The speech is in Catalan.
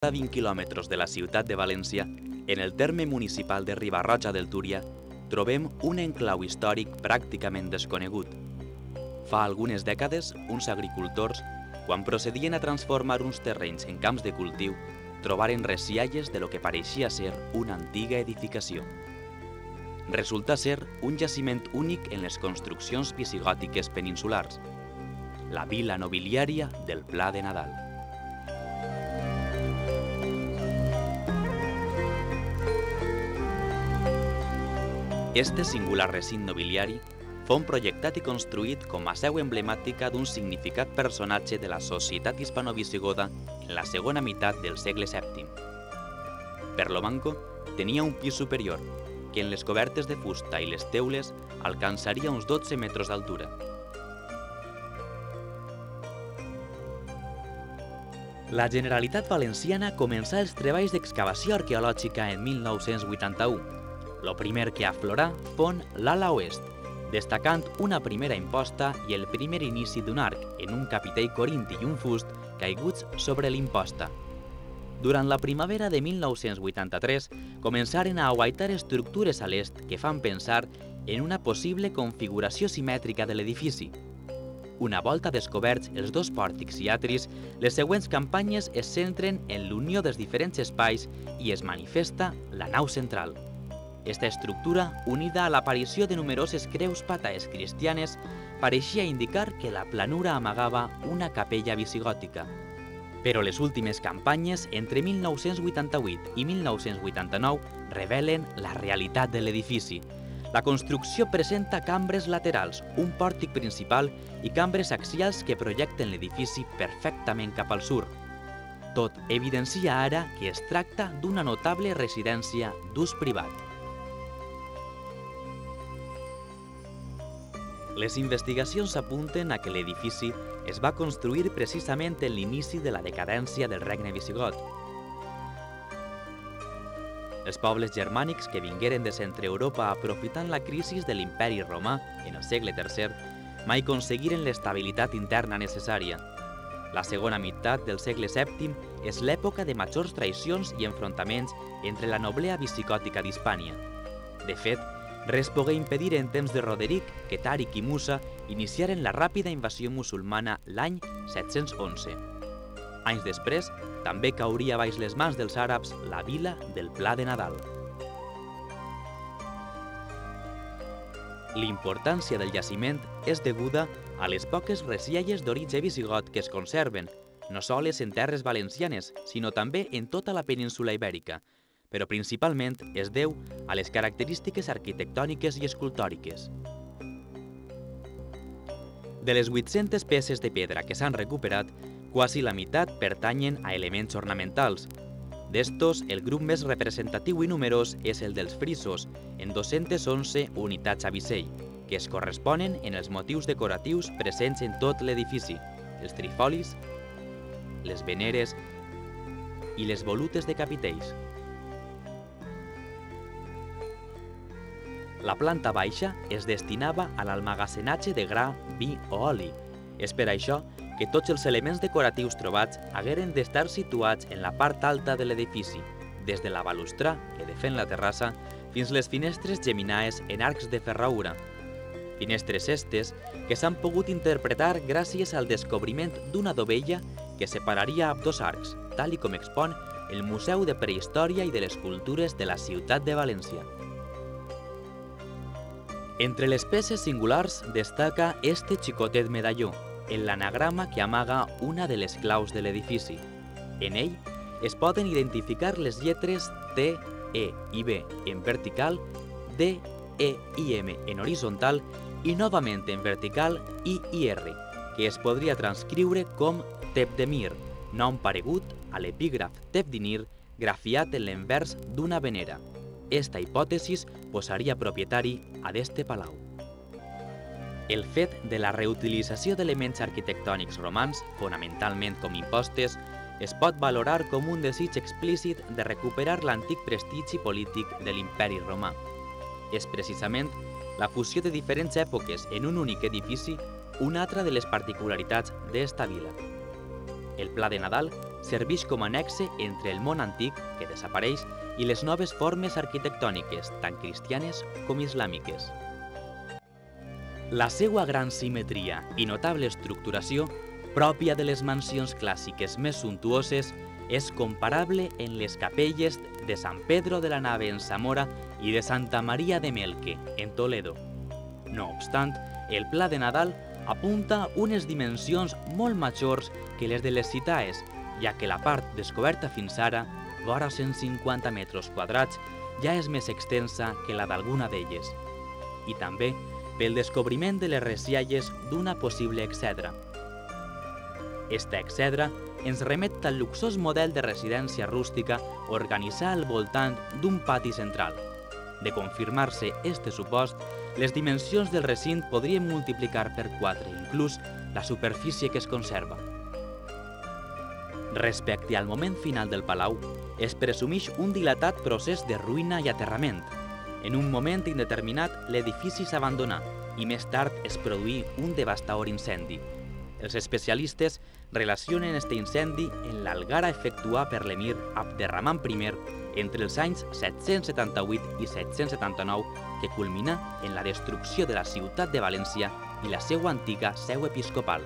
A 20 quilòmetres de la ciutat de València, en el terme municipal de Riba-roja del Túria, trobem un enclau històric pràcticament desconegut. Fa algunes dècades, uns agricultors, quan procedien a transformar uns terrenys en camps de cultiu, trobaren resialles de lo que pareixia ser una antiga edificació. Resulta ser un jaciment únic en les construccions visigòtiques peninsulars, la vila nobiliària del Pla de Nadal. Este singular recint nobiliari fou projectat i construït com a seu emblemàtica d'un significat personatge de la societat hispano-visigoda en la segona meitat del segle VII. Per lo manco, tenia un pis superior, que en les cobertes de fusta i les teules alcançaria uns 12 metres d'altura. La Generalitat Valenciana començà els treballs d'excavació arqueològica en 1981. Lo primer que aflorà fon l'ala oest, destacant una primera imposta i el primer inici d'un arc en un capitell corinti i un fust caiguts sobre l'imposta. Durant la primavera de 1983 començaren a aguaitar estructures a l'est que fan pensar en una possible configuració simètrica de l'edifici. Una volta descoberts els dos pòrtics i atris, les següents campanyes es centren en l'unió dels diferents espais i es manifesta la nau central. Esta estructura, unida a l'aparició de numeroses creus pataes cristianes, pareixia indicar que la planura amagava una capella visigòtica. Però les últimes campanyes, entre 1988 i 1989, revelen la realitat de l'edifici. La construcció presenta cambres laterals, un pòrtic principal i cambres axials que projecten l'edifici perfectament cap al sud. Tot evidencia ara que es tracta d'una notable residència d'ús privat. Les investigacions apunten a que l'edifici es va construir precisament en l'inici de la decadència del regne visigot. Els pobles germànics que vingueren de centre Europa aprofitant la crisi de l'imperi romà en el segle III mai aconseguiren l'estabilitat interna necessària. La segona meitat del segle VII és l'època de majors traïcions i enfrontaments entre la noblea visigòtica d'Hispània. De fet, res pogué impedir en temps de Roderic que Tàric i Musa iniciaren la ràpida invasió musulmana l'any 711. Anys després, també cauria baix les mans dels àrabs la vila del Pla de Nadal. L'importància del jaciment és deguda a les poques resialles d'origen visigot que es conserven, no sols en terres valencianes, sinó també en tota la península ibèrica, però principalment es deu a les característiques arquitectòniques i escultòriques. De les 800 peces de pedra que s'han recuperat, quasi la meitat pertanyen a elements ornamentals. D'estos, el grup més representatiu i numerós és el dels frisos, en 211 unitats a bisell, que es corresponen en els motius decoratius presents en tot l'edifici, els trifolis, les veneres i les volutes de capitells. La planta baixa es destinava a l'almagassenatge de gra, vi o oli. És per això que tots els elements decoratius trobats hagueren d'estar situats en la part alta de l'edifici, des de la balustrà que defèn la terrassa fins les finestres geminaes en arcs de ferradura. Finestres estes que s'han pogut interpretar gràcies al descobriment d'una dovella que separaria ambdós arcs, tal com expon el Museu de Prehistòria i de les Cultures de la ciutat de València. Entre les peces singulars destaca este xicotet medalló, en l'anagrama que amaga una de les claus de l'edifici. En ell es poden identificar les lletres T, E i B en vertical, D, E i M en horitzontal i novament en vertical I i R, que es podria transcriure com Tepdemir, nom paregut a l'epígraf Tepdinir grafiat en l'envers d'una venera. Esta hipòtesis posaria propietari a d'este palau. El fet de la reutilització d'elements arquitectònics romans, fonamentalment com impostes, es pot valorar com un desig explícit de recuperar l'antic prestigi polític de l'imperi romà. És precisament la fusió de diferents èpoques en un únic edifici una altra de les particularitats d'esta vila. El Pla de Nadal serveix com a nexe entre el món antic, que desapareix, i les noves formes arquitectòniques, tant cristianes com islàmiques. La seva gran simetria i notable estructuració, pròpia de les mansions clàssiques més suntuoses, és comparable en les capelles de Sant Pedro de la Nave en Zamora i de Santa Maria de Melque, en Toledo. No obstant, el Pla de Nadal apunta unes dimensions molt majors que les de les citaes, ja que la part descoberta fins ara, vora 150 metres quadrats, ja és més extensa que la d'alguna d'elles. I també pel descobriment de les resialles d'una possible excedra. Esta excedra ens remet al luxós model de residència rústica organitzat al voltant d'un pati central. De confirmar-se este supost, les dimensions del recint podrien multiplicar per 4, inclús la superfície que es conserva. Respecte al moment final del palau, es presumeix un dilatat procés de ruïna i aterrament. En un moment indeterminat, l'edifici s'abandonà i més tard es produí un devastador incendi. Els especialistes relacionen este incendi en l'algara efectuat per l'emir Abderramán I entre els anys 778 i 779, que culminà en la destrucció de la ciutat de València i la seva antiga seu episcopal.